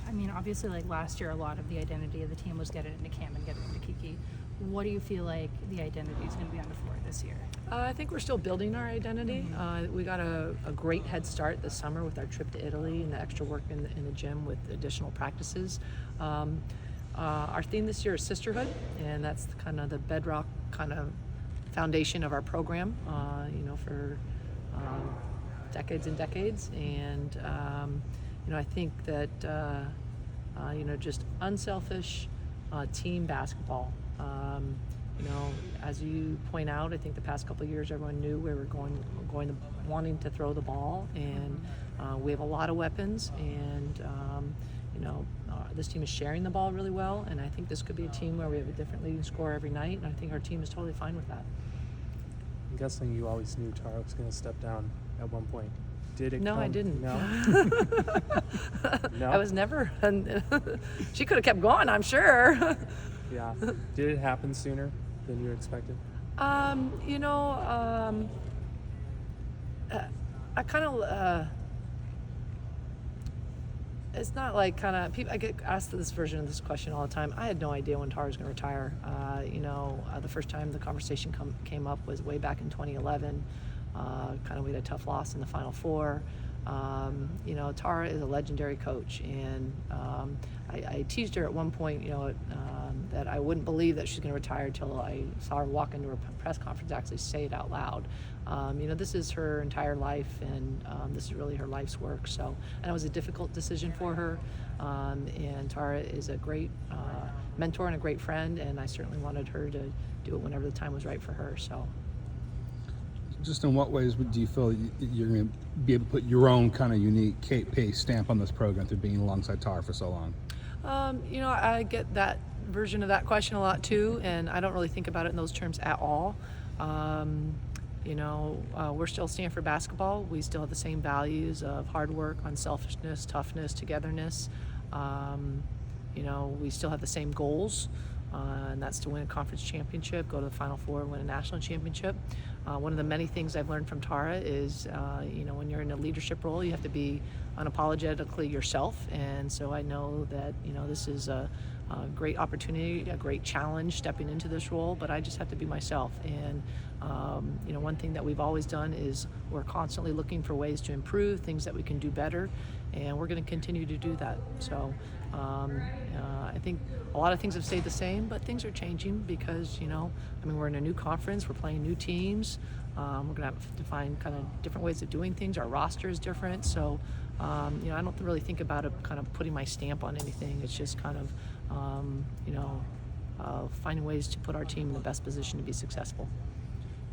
I mean, obviously, like last year, a lot of the identity of the team was getting into Cam and getting into Kiki. What do you feel like the identity is going to be on the floor this year? I think we're still building our identity. We got a great head start this summer with our trip to Italy and the extra work in the gym with additional practices. Our theme this year is sisterhood, and that's kind of the bedrock kind of foundation of our program, for decades and decades. And, I think that, just unselfish team basketball. As you point out, I think the past couple of years everyone knew we were wanting to throw the ball, and we have a lot of weapons, and this team is sharing the ball really well, and I think this could be a team where we have a different leading scorer every night, and I think our team is totally fine with that. I'm guessing you always knew Tara was going to step down at one point. Did it No, come? I didn't. No? No? I was never. She could have kept going, I'm sure. Yeah. Did it happen sooner than you expected? I kind of. It's not like kind of people. I get asked this version of this question all the time. I had no idea when Tara was going to retire. The first time the conversation came up was way back in 2011. We had a tough loss in the Final Four. Tara is a legendary coach, and I teased her at one point, that I wouldn't believe that she's going to retire until I saw her walk into her press conference, actually say it out loud. This is her entire life, and this is really her life's work. So, and it was a difficult decision for her. And Tara is a great mentor and a great friend, and I certainly wanted her to do it whenever the time was right for her. So. Just in what ways do you feel you're going to be able to put your own kind of unique Kate Paye stamp on this program through being alongside Tara for so long? I get that version of that question a lot too, and I don't really think about it in those terms at all. We're still Stanford basketball. We still have the same values of hard work, unselfishness, toughness, togetherness. We still have the same goals. And that's to win a conference championship, go to the Final Four, and win a national championship. One of the many things I've learned from Tara is, when you're in a leadership role, you have to be unapologetically yourself. And so I know that, this is a great opportunity, a great challenge stepping into this role, but I just have to be myself. And, one thing that we've always done is we're constantly looking for ways to improve, things that we can do better, and we're going to continue to do that. So I think a lot of things have stayed the same, but things are changing because, we're in a new conference, we're playing new teams, we're going to have to find kind of different ways of doing things. Our roster is different, so I don't really think about it kind of putting my stamp on anything. It's just kind of, finding ways to put our team in the best position to be successful.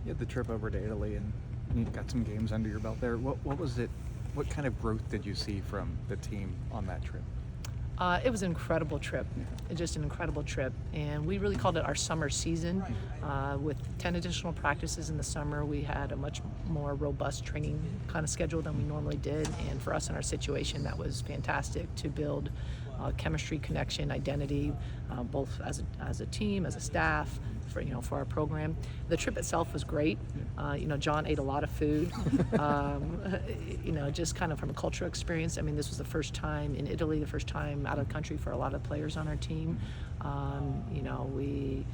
You had the trip over to Italy and you got some games under your belt there. What was it? What kind of growth did you see from the team on that trip? It was an incredible trip, just an incredible trip, and we really called it our summer season. With 10 additional practices in the summer, we had a much more robust training kind of schedule than we normally did, and for us in our situation, that was fantastic to build chemistry, connection, identity, both as a team, as a staff, for our program. The trip itself was great. John ate a lot of food. Just kind of from a cultural experience. This was the first time in Italy, the first time out of the country for a lot of players on our team. We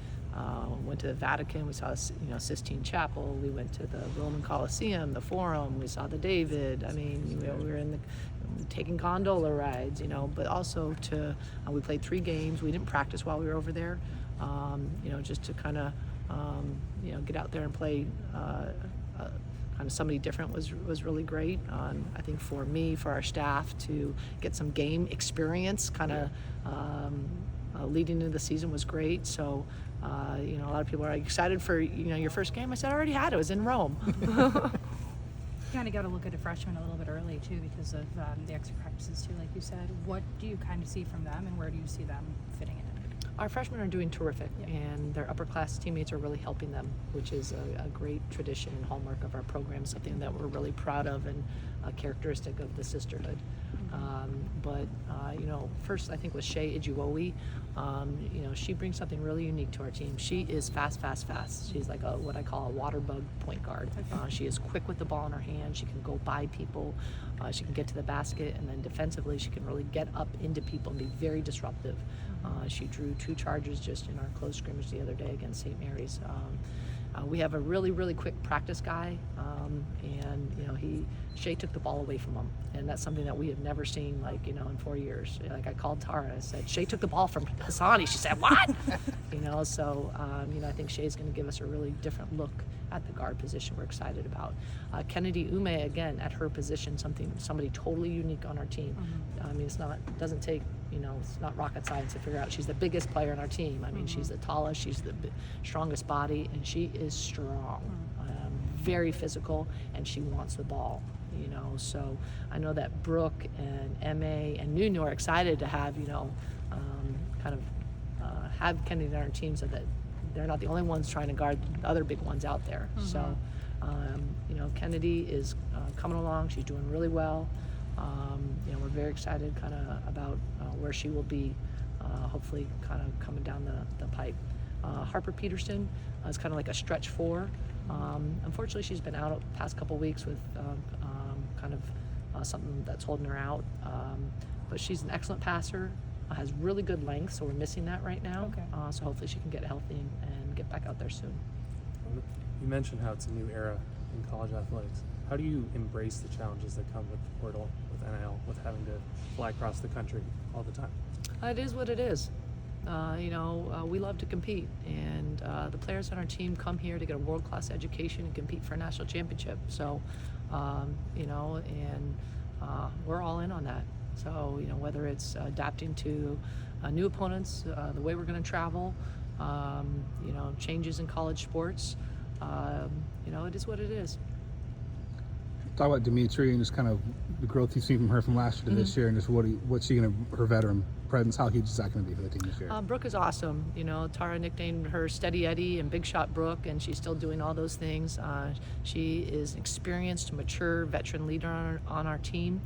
went to the Vatican. We saw, Sistine Chapel. We went to the Roman Colosseum, the Forum. We saw the David. We were in taking gondola rides. But also we played 3 games. We didn't practice while we were over there. Just to kind of, get out there and play kind of somebody different was really great. I think for me, for our staff to get some game experience kind of leading into the season was great. So, a lot of people are excited for, your first game. I said, I already had it. It was in Rome. You kind of got to look at a freshman a little bit early, too, because of the extra practices, too, like you said. What do you kind of see from them, and where do you see them fitting in? Our freshmen are doing terrific, and their upper class teammates are really helping them, which is a great tradition and hallmark of our program, something that we're really proud of and a characteristic of the sisterhood. But first I think with Shea Ijuwowi, she brings something really unique to our team. She is fast. She's like what I call a water bug point guard. She is quick with the ball in her hand. She can go by people. She can get to the basket, and then defensively she can really get up into people and be very disruptive. She drew 2 charges just in our close scrimmage the other day against St. Mary's. We have a really quick practice guy, and Shea took the ball away from him, and that's something that we have never seen in 4 years. Like I called Tara, I said, Shea took the ball from Hassani. She said, what? I think Shea's going to give us a really different look at the guard position we're excited about. Kennedy Ume, again, at her position, somebody totally unique on our team. It's not rocket science to figure out. She's the biggest player on our team. She's the tallest, she's the strongest body, and she is strong, very physical, and she wants the ball. So I know that Brooke and MA and Nuno are excited to have, have Kennedy on our team so that they're not the only ones trying to guard the other big ones out there. So, Kennedy is coming along. She's doing really well. We're very excited about where she will be, hopefully coming down the pipe. Harper Peterson is kind of like a stretch 4. Unfortunately, she's been out the past couple weeks with something that's holding her out. But she's an excellent passer, has really good length, so we're missing that right now. Okay. So hopefully she can get healthy and get back out there soon. You mentioned how it's a new era in college athletics. How do you embrace the challenges that come with the portal, with NIL, with having to fly across the country all the time? It is what it is. We love to compete, and the players on our team come here to get a world-class education and compete for a national championship. So, we're all in on that. So, whether it's adapting to new opponents, the way we're going to travel, changes in college sports, it is what it is. Talk about Dimitri and just kind of the growth you've seen from her from last year to this year, and just what's she going to, her veteran presence, how huge is that going to be for the team this year? Brooke is awesome. Tara nicknamed her Steady Eddie and Big Shot Brooke, and she's still doing all those things. She is an experienced, mature veteran leader on our team.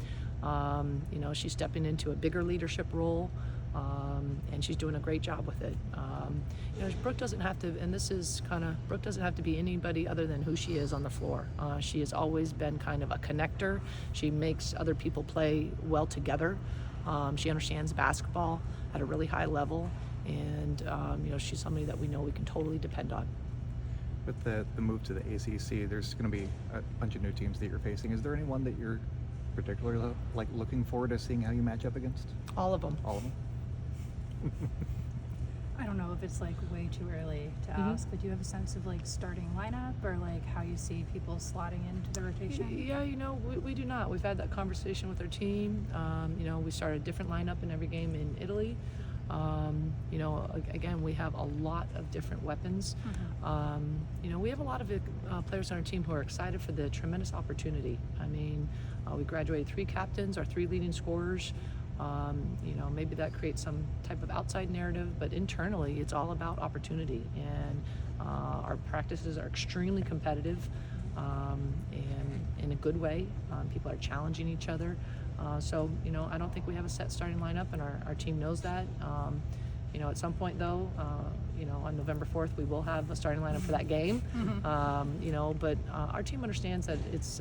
She's stepping into a bigger leadership role, and she's doing a great job with it. Brooke doesn't have to, Brooke doesn't have to be anybody other than who she is on the floor. She has always been kind of a connector. She makes other people play well together. She understands basketball at a really high level, and she's somebody that we know we can totally depend on. With the move to the ACC, there's going to be a bunch of new teams that you're facing. Is there anyone that you're particularly looking forward to seeing how you match up against? All of them. All of them? I don't know if it's way too early to ask, but do you have a sense of starting lineup or how you see people slotting into the rotation? Yeah, we do not. We've had that conversation with our team. We started a different lineup in every game in Italy. Again, we have a lot of different weapons. We have a lot of players on our team who are excited for the tremendous opportunity. We graduated 3 captains, our 3 leading scorers. Maybe that creates some type of outside narrative, but internally it's all about opportunity, and our practices are extremely competitive, and in a good way. People are challenging each other. So I don't think we have a set starting lineup, and our team knows that. At some point though, on November 4th, we will have a starting lineup for that game. But our team understands that it's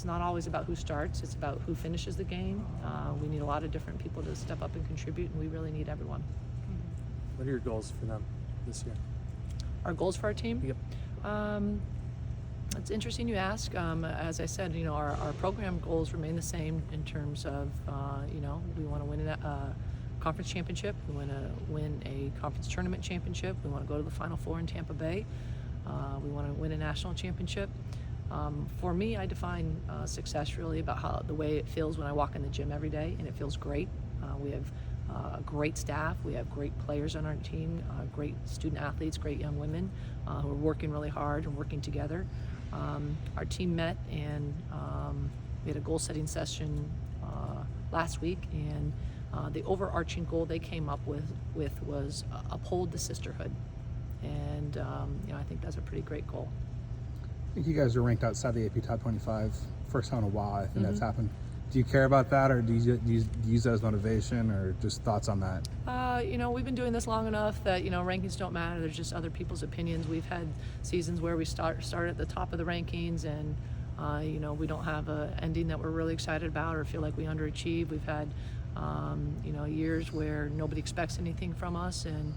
not always about who starts, it's about who finishes the game. We need a lot of different people to step up and contribute, and we really need everyone. What are your goals for them this year? Our goals for our team? Yep. It's interesting you ask. As I said, our program goals remain the same in terms of, we want to win a conference championship, we want to win a conference tournament championship, we want to go to the Final Four in Tampa Bay, we want to win a national championship. For me, I define success really about the way it feels when I walk in the gym every day, and it feels great. We have a great staff, we have great players on our team, great student athletes, great young women who are working really hard and working together. Our team met, and we had a goal setting session last week, and the overarching goal they came up with was uphold the sisterhood, and I think that's a pretty great goal. I think you guys are ranked outside the AP Top 25 first time in a while. I think that's happened Do you care about that, or do you use that as motivation, or just thoughts on that? We've been doing this long enough that, rankings don't matter. There's just other people's opinions. We've had seasons where we start at the top of the rankings and, we don't have an ending that we're really excited about or feel like we underachieved. We've had, years where nobody expects anything from us and,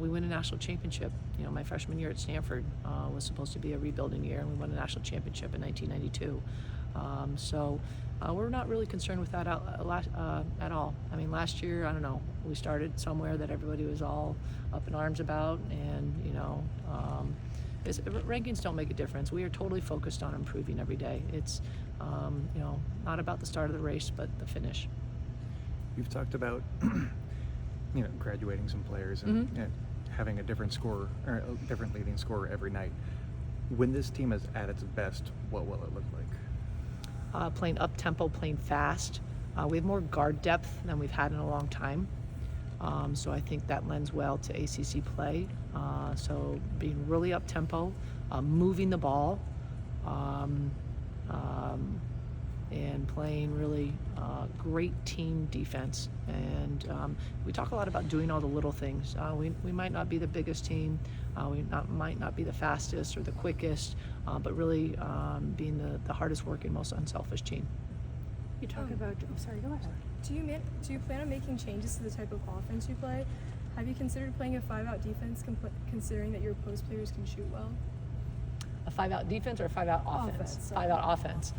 we win a national championship. My freshman year at Stanford was supposed to be a rebuilding year, and we won a national championship in 1992. We're not really concerned with that at all. I mean, last year, I don't know, we started somewhere that everybody was all up in arms about, and rankings don't make a difference. We are totally focused on improving every day. It's not about the start of the race, but the finish. You've talked about graduating some players and having a different score or a different leading scorer every night. When this team is at its best, what will it look like? Playing up tempo, playing fast. We have more guard depth than we've had in a long time. So I think that lends well to ACC play. So being really up tempo, moving the ball, and playing really great team defense. And we talk a lot about doing all the little things. We might not be the biggest team, might not be the fastest or the quickest, but really being the hardest working, most unselfish team. You talk about. Oh, sorry. Go ahead. Do you plan on making changes to the type of offense you play? Have you considered playing a 5-out defense, considering that your post players can shoot well? A 5-out defense or a 5-out offense? Offense. 5-out offense.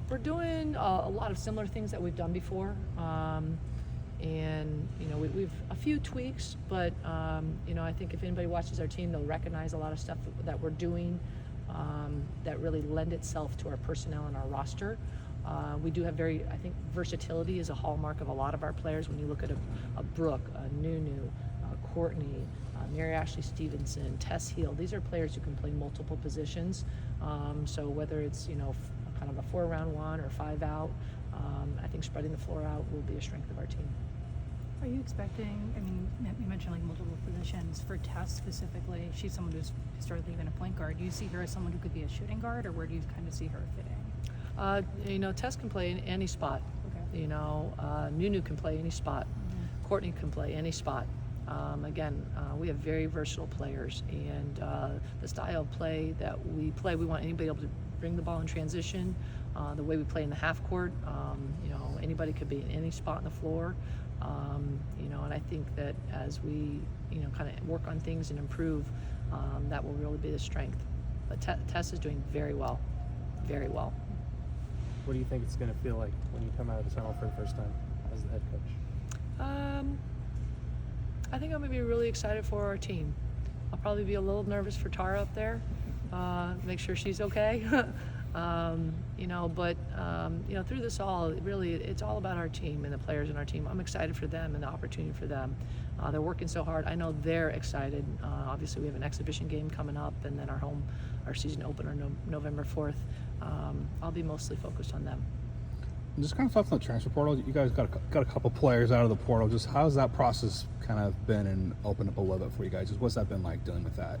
We're doing a lot of similar things that we've done before. And we've a few tweaks, but I think if anybody watches our team, they'll recognize a lot of stuff that we're doing that really lend itself to our personnel and our roster. We do have I think versatility is a hallmark of a lot of our players. When you look at a Brooke, a Nunu, Courtney, Mary Ashley Stevenson, Tess Heel, these are players who can play multiple positions. So whether it's kind of a 4-round one or 5-out, I think spreading the floor out will be a strength of our team. Are you expecting? I mean, you mentioned like multiple positions for Tess specifically. She's someone who's historically been a point guard. Do you see her as someone who could be a shooting guard, or where do you kind of see her fitting? Tess can play in any spot. Okay. Nunu can play any spot. Mm-hmm. Courtney can play any spot. Again, we have very versatile players, and the style of play that we play, we want anybody able to bring the ball in transition. The way we play in the half court, anybody could be in any spot on the floor. And I think that as we, kind of work on things and improve, that will really be the strength. But Tess is doing very well, very well. What do you think it's going to feel like when you come out of the tunnel for the first time as the head coach? I think I'm going to be really excited for our team. I'll probably be a little nervous for Tara up there, make sure she's okay. Through this all, really, it's all about our team and the players in our team. I'm excited for them and the opportunity for them. They're working so hard. I know they're excited. Obviously, we have an exhibition game coming up, and then our season opener, November 4th. I'll be mostly focused on them. And just kind of thoughts on the transfer portal. You guys got a couple players out of the portal. Just how's that process kind of been and opened up a little bit for you guys? Just what's that been like dealing with that?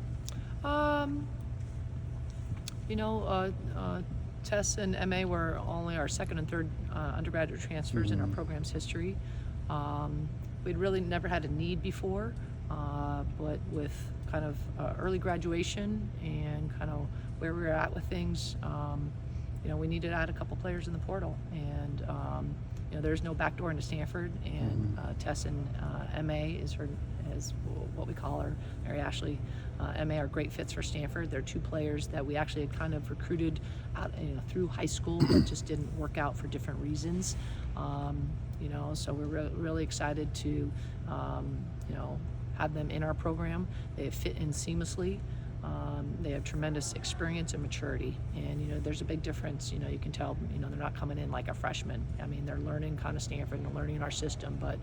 Tess and MA were only our second and third undergraduate transfers in our program's history. We'd really never had a need before, but with kind of early graduation and kind of where we were at with things, we needed to add a couple players in the portal. And there's no backdoor into Stanford, and Tess and MA is what we call her, Mary Ashley. MA are great fits for Stanford. They're two players that we actually had kind of recruited out, through high school, but just didn't work out for different reasons. So we're really excited to, have them in our program. They fit in seamlessly. They have tremendous experience and maturity, and there's a big difference. You can tell they're not coming in like a freshman. I mean, they're learning kind of Stanford and learning our system, but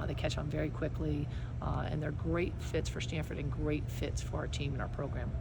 they catch on very quickly, and they're great fits for Stanford and great fits for our team and our program.